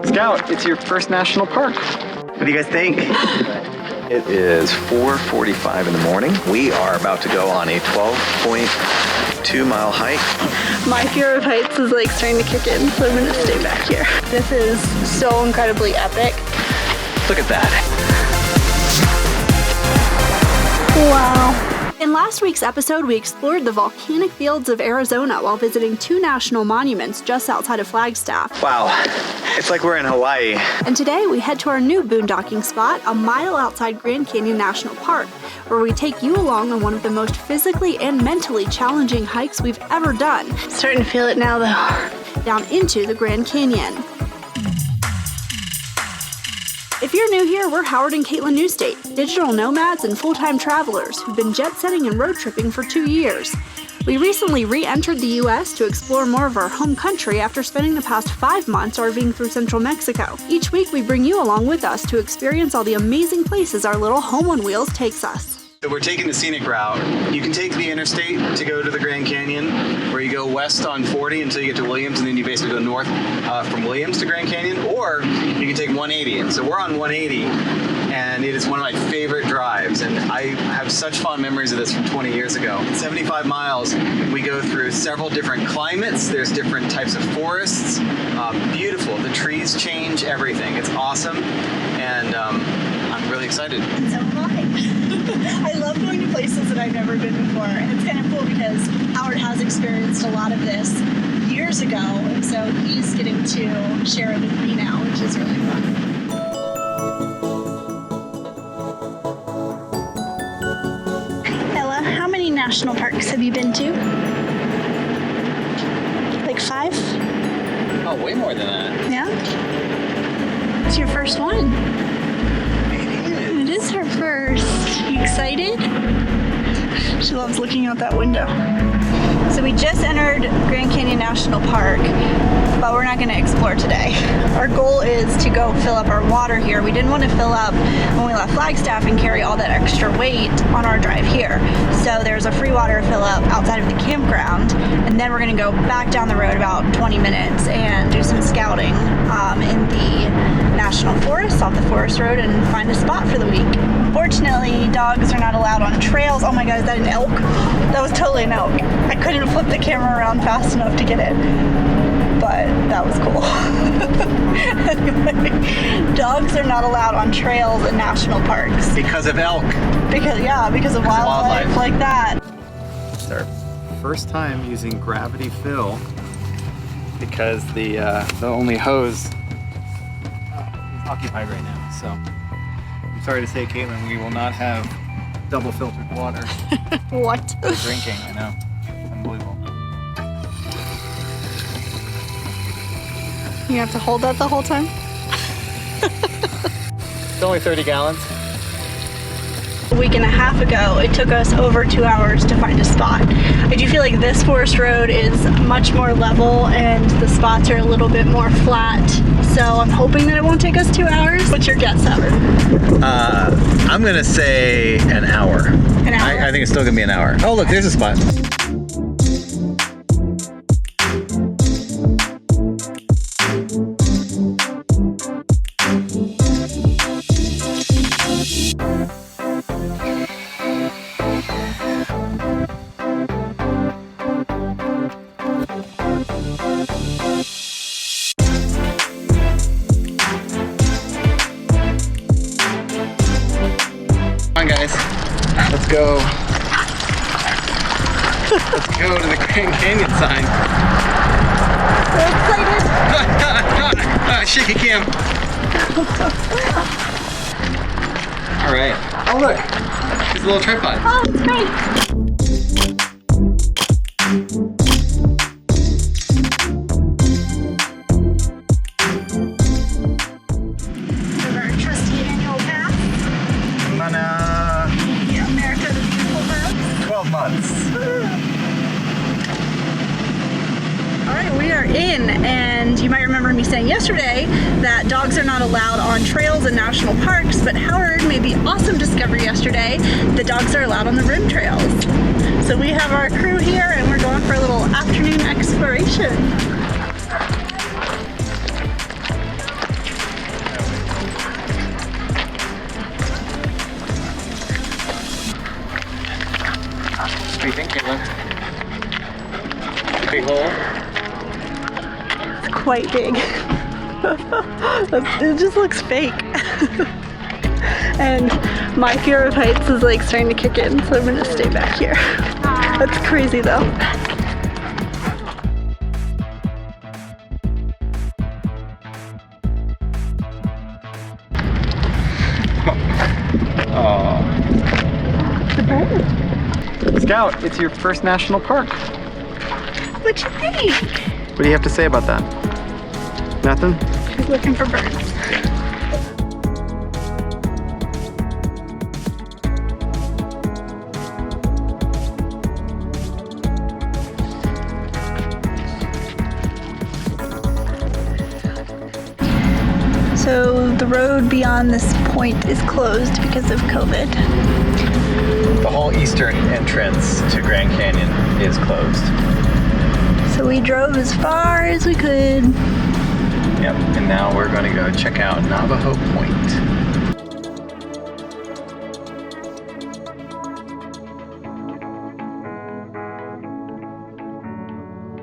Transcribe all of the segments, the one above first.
Scout, it's your first national park. What do you guys think? It is 4:45 in the morning. We are about to go on a 12.2-mile hike. My fear of heights is like starting to kick in, so I'm gonna stay back here. This is so incredibly epic. Look at that. Wow. In last week's episode, we explored the volcanic fields of Arizona while visiting 2 national monuments just outside of Flagstaff. Wow, it's like we're in Hawaii. And today we head to our new boondocking spot, a mile outside Grand Canyon National Park, where we take you along on one of the most physically and mentally challenging hikes we've ever done. Starting to feel it now though. Down into the Grand Canyon. If you're new here, we're Howard and Caitlin Newstate, digital nomads and full-time travelers who've been jet-setting and road tripping for 2 years. We recently re-entered the U.S. to explore more of our home country after spending the past 5 months RVing through central Mexico. Each week, we bring you along with us to experience all the amazing places our little home on wheels takes us. So we're taking the scenic route. You can take the interstate to go to the Grand Canyon, where you go west on 40 until you get to Williams, and then you basically go north from Williams to Grand Canyon, or you can take 180. And so we're on 180, and it is one of my favorite drives, and I have such fond memories of this from 20 years ago. 75 miles, we go through several different climates. There's different types of forests. Beautiful. The trees change everything. It's awesome, and I'm really excited. And so am I. I love going to places that I've never been before, and it's kind of cool because Howard has experienced a lot of this years ago, and so he's getting to share it with me now, which is really fun. Ella, how many national parks have you been to? Like 5? Oh, way more than that. Yeah? It's your first one. It is her first. You excited? She loves looking out that window. So we just entered Grand Canyon National Park, but we're not going to explore today. Our goal is to go fill up our water here. We didn't want to fill up when we left Flagstaff and carry all that extra weight on our drive here. So there's a free water fill up outside of the campground, and then we're going to go back down the road about 20 minutes and do some scouting in the National Forest, off the Forest Road, and find a spot for the week. Fortunately, dogs are not allowed on trails. Oh my god, is that an elk? That was totally an elk. I couldn't flip the camera around fast enough to get it, but that was cool. Anyway, dogs are not allowed on trails in national parks. Because of elk. Because of wildlife like that. It's our first time using gravity fill because the only hose is occupied right now. So I'm sorry to say, Caitlin, we will not have double filtered water. What? For drinking, I know. Unbelievable. You have to hold that the whole time? It's only 30 gallons. A week and a half ago, it took us over 2 hours to find a spot. I do feel like this forest road is much more level and the spots are a little bit more flat. So I'm hoping that it won't take us 2 hours. What's your guess, Howard? I'm going to say an hour. An hour? I think it's still going to be an hour. Oh, look, there's a spot. Come on, guys. Let's go. Let's go to the Grand Canyon sign. We're excited. Shaky cam. All right. Oh, look. There's a little tripod. Oh, it's great. Our trusty annual pass. America the Beautiful pass. 12 months. All right, we are in, and you might remember me saying yesterday that dogs are not allowed on trails in national parks, but Howard made the awesome discovery yesterday that dogs are allowed on the rim trails. So we have our crew here, and we're going for a little afternoon exploration. quite big. It just looks fake. And my fear of heights is like starting to kick in, so I'm gonna stay back here. That's crazy though. Scout, it's your first national park. What'd you think? What do you have to say about that? Nothing? She's looking for birds. So the road beyond this point is closed because of COVID. The whole eastern entrance to Grand Canyon is closed. So we drove as far as we could. Yep, and now we're going to go check out Navajo Point.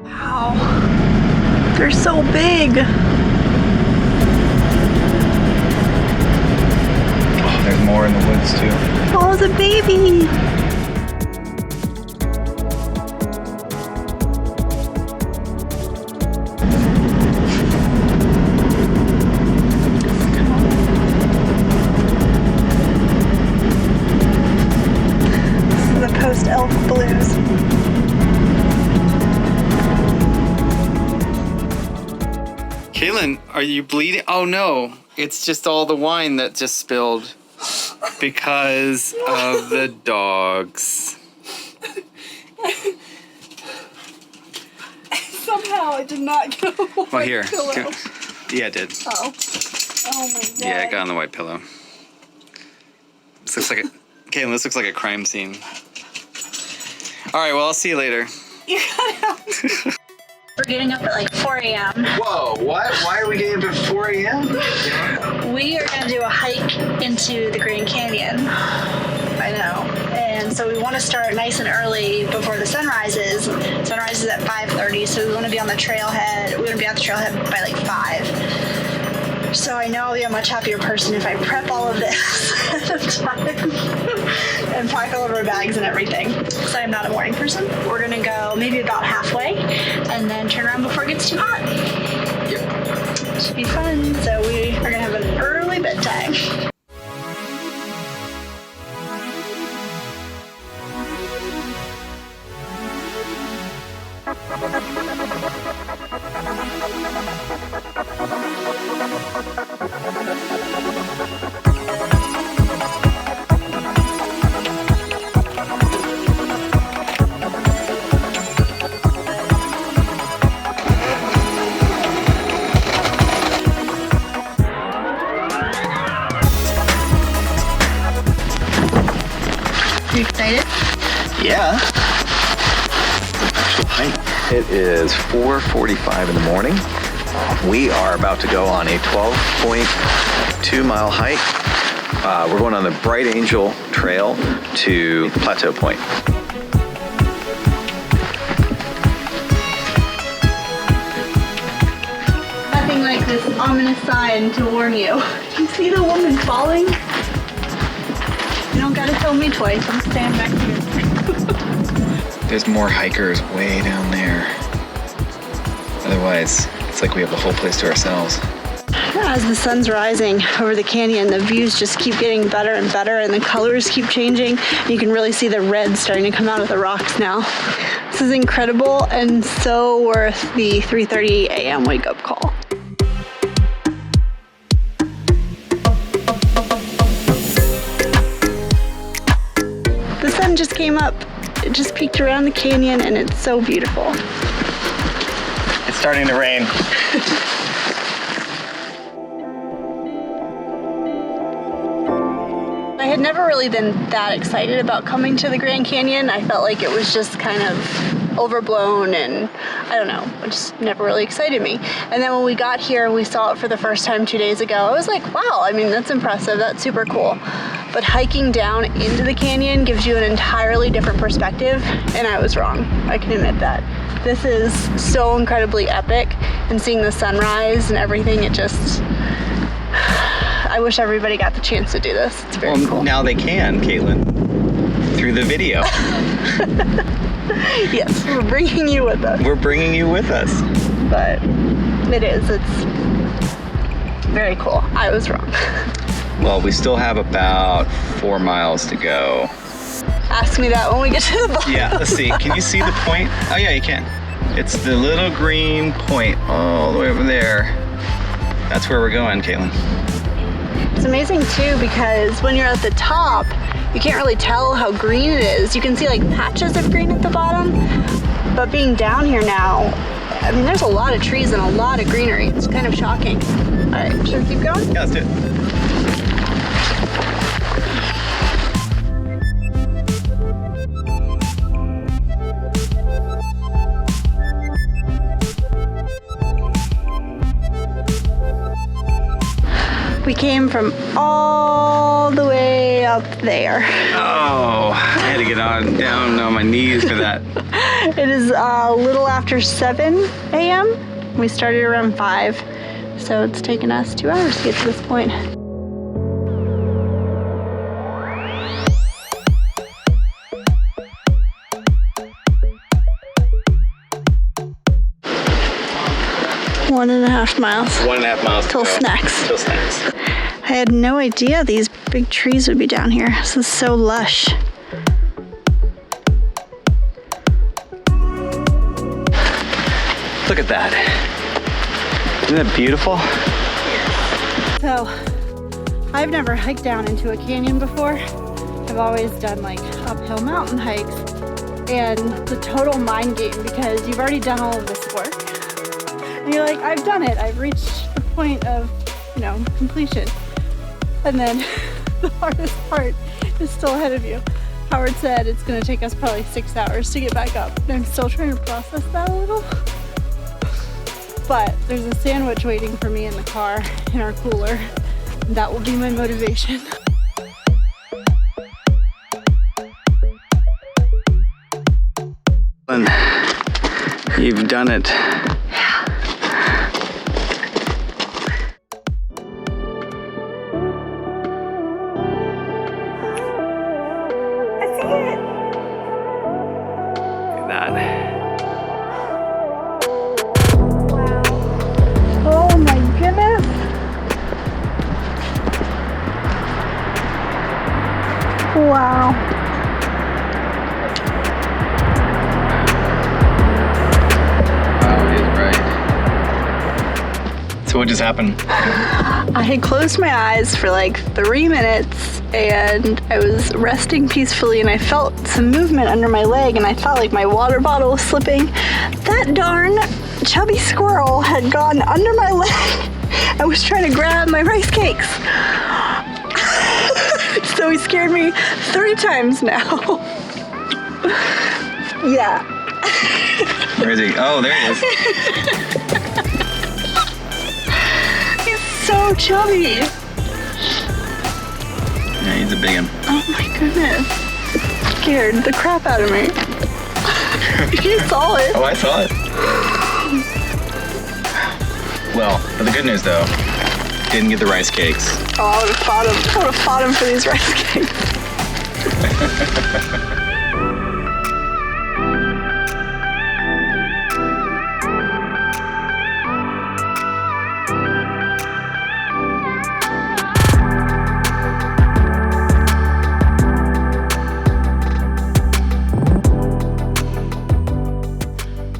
Wow, they're so big. Oh, there's more in the woods too. Oh, the baby. Post-elk blues. Kaylin, are you bleeding? Oh no, it's just all the wine that just spilled because of the dogs. Somehow I did not go on Well, here. pillow. Yeah, it did. Oh. Oh my god. Yeah, it got on the white pillow. This looks like a Kaylin, this looks like a crime scene. All right, well, I'll see you later. You gotta help. We're getting up at like 4 a.m. Whoa, what? Why are we getting up at 4 a.m.? We are gonna do a hike into the Grand Canyon. I know. And so we want to start nice and early before the sun rises. Sunrise is at 5:30, so we want to be on the trailhead. We want to be on the trailhead by like 5. So I know I'll be a much happier person if I prep all of this ahead of time and pack all of our bags and everything. Because I'm not a morning person. We're gonna go maybe about halfway and then turn around before it gets too hot. Yep. Should be fun. So we are gonna have an early bedtime. You excited? Yeah. Actual hike. It is 4:45 in the morning. We are about to go on a 12.2 mile hike. We're going on the Bright Angel Trail to Plateau Point. Nothing like this ominous sign to warn you. You see the woman falling? You don't gotta tell me twice. I'm staying back here. There's more hikers way down there. Otherwise, it's like we have the whole place to ourselves. As the sun's rising over the canyon, the views just keep getting better and better, and the colors keep changing. You can really see the red starting to come out of the rocks now. This is incredible and so worth the 3:30 a.m. wake-up call. The sun just came up. It just peeked around the canyon, and it's so beautiful. It's starting to rain. I had never really been that excited about coming to the Grand Canyon. I felt like it was just kind of overblown, and I don't know, it just never really excited me. And then when we got here, we saw it for the first time 2 days ago. I was like, wow, I mean, that's impressive, that's super cool. But hiking down into the canyon gives you an entirely different perspective, and I was wrong. I can admit that. This is so incredibly epic, and seeing the sunrise and everything, it just, I wish everybody got the chance to do this. It's very cool. Now they can, Caitlin, through the video. Yes, we're bringing you with us. We're bringing you with us. But it's very cool. I was wrong. Well, we still have about 4 miles to go. Ask me that when we get to the bottom. Yeah, let's see. Can you see the point? Oh yeah, you can. It's the little green point all the way over there. That's where we're going, Caitlin. It's amazing too because when you're at the top, you can't really tell how green it is. You can see like patches of green at the bottom, but being down here now, I mean, there's a lot of trees and a lot of greenery. It's kind of shocking. All right, should we keep going? Yeah, let's do it. We came from all the way up there. Oh, I had to get down on my knees for that. It is a little after 7 a.m. We started around 5, so it's taken us 2 hours to get to this point. One and a half miles. 1.5 miles Till to go. snacks. Till snacks. I had no idea these big trees would be down here. This is so lush. Look at that. Isn't that beautiful? So, I've never hiked down into a canyon before. I've always done like uphill mountain hikes, and the total mind game because you've already done all of this work. And you're like, I've done it. I've reached the point of, completion. And then the hardest part is still ahead of you. Howard said it's gonna take us probably 6 hours to get back up. And I'm still trying to process that a little. But there's a sandwich waiting for me in the car in our cooler. And that will be my motivation. You've done it. Oh my goodness. Wow. Wow, it is bright. So what just happened? I had closed my eyes for like 3 minutes and I was resting peacefully and I felt some movement under my leg and I thought like my water bottle was slipping. That darn chubby squirrel had gone under my leg and was trying to grab my rice cakes. So he scared me 3 times now. Yeah. Where is he? Oh, there he is. He's so chubby. Yeah, he's a big one. Oh my goodness. Scared the crap out of me. You saw it. Oh, I saw it. Well, but the good news though, didn't get the rice cakes. Oh, I would have fought him. I would have fought him for these rice cakes.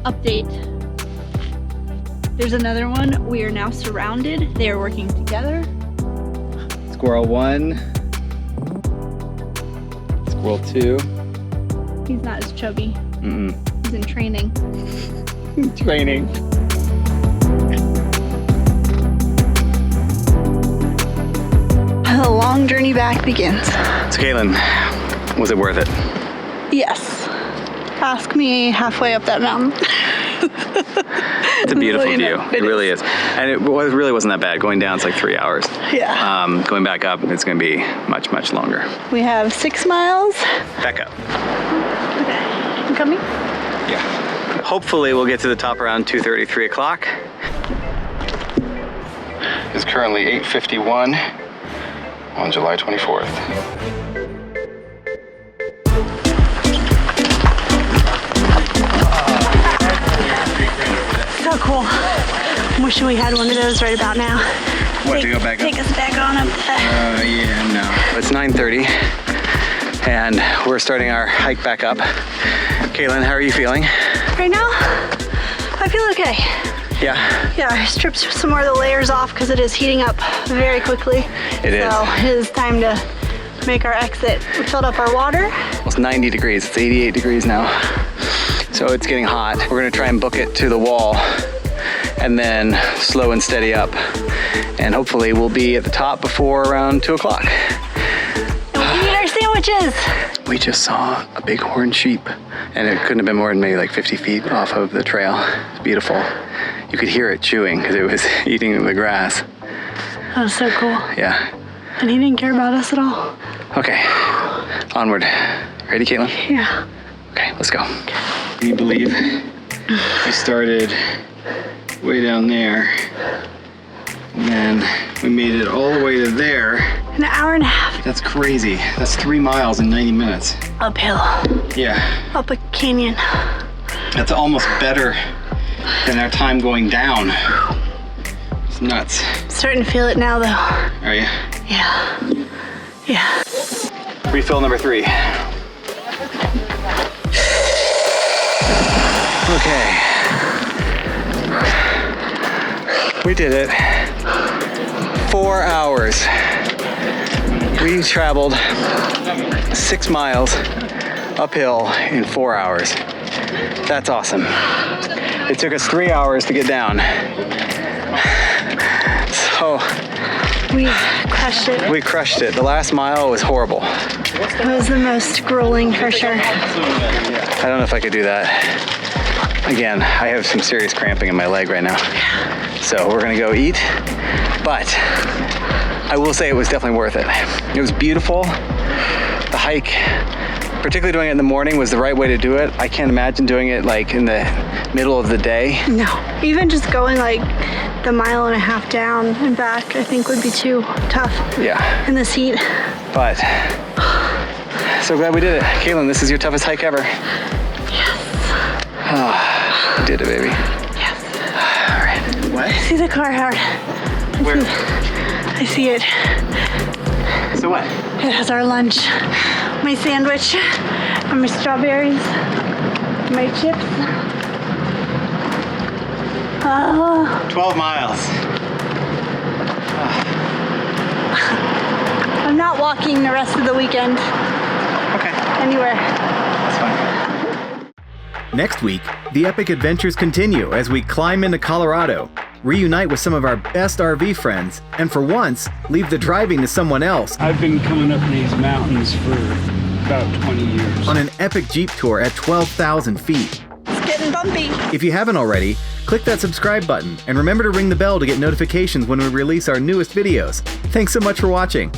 Update. There's another one. We are now surrounded. They are working together. Squirrel 1. Squirrel 2. He's not as chubby. Mm-mm. He's in training. Training. The long journey back begins. So Caitlin, was it worth it? Yes. Ask me halfway up that mountain. It's a beautiful Well, view. It really is. And it really wasn't that bad. Going down, it's like 3 hours. Yeah. Going back up, it's going to be much, much longer. We have 6 miles. Back up. Okay. You coming? Yeah. Hopefully we'll get to the top around 2:30, 3 o'clock. is currently 8:51 on July 24th. So cool. I'm wishing we had one of those right about now. What, to go back up? Take us back on up there. Yeah, no. It's 9:30 and we're starting our hike back up. Caitlin, how are you feeling? Right now, I feel okay. Yeah? Yeah, I stripped some more of the layers off because it is heating up very quickly. It is. So it is time to make our exit. We filled up our water. It's 90 degrees. It's 88 degrees now. So it's getting hot. We're gonna try and book it to the wall and then slow and steady up. And hopefully we'll be at the top before around 2 o'clock. We'll eat our sandwiches. We just saw a bighorn sheep and it couldn't have been more than maybe like 50 feet off of the trail. It's beautiful. You could hear it chewing because it was eating the grass. That was so cool. Yeah. And he didn't care about us at all. Okay, onward. Ready, Caitlin? Yeah. Okay, let's go. Can you believe we started way down there and then we made it all the way to there. An hour and a half. That's crazy. That's 3 miles in 90 minutes. Uphill. Yeah. Up a canyon. That's almost better than our time going down. It's nuts. Starting to feel it now though. Are you? Yeah. Yeah. Refill number 3. Okay. We did it. 4 hours. We traveled 6 miles uphill in 4 hours. That's awesome. It took us 3 hours to get down. So We crushed it. we crushed it. The last mile was horrible. It was the most grueling for sure. I don't know if I could do that. Again, I have some serious cramping in my leg right now. So we're gonna go eat, but I will say it was definitely worth it. It was beautiful. The hike, particularly doing it in the morning, was the right way to do it. I can't imagine doing it like in the middle of the day. No. Even just going like the 1.5 miles down and back, I think would be too tough Yeah, in this heat. but so glad we did it. Caitlin, this is your toughest hike ever. Yes. Oh, you did it, baby. Yes. All right. What? See the car, Howard. Where? I see it. So what? It has our lunch. My sandwich, and my strawberries, my chips. Oh, 12 miles. I'm not walking the rest of the weekend Okay, anywhere. that's fine. Next week, the epic adventures continue as we climb into Colorado, reunite with some of our best RV friends, and for once, leave the driving to someone else I've been coming up these mountains for about 20 years. on an epic Jeep tour at 12,000 feet. It's getting bumpy. If you haven't already, click that subscribe button and remember to ring the bell to get notifications when we release our newest videos. Thanks so much for watching.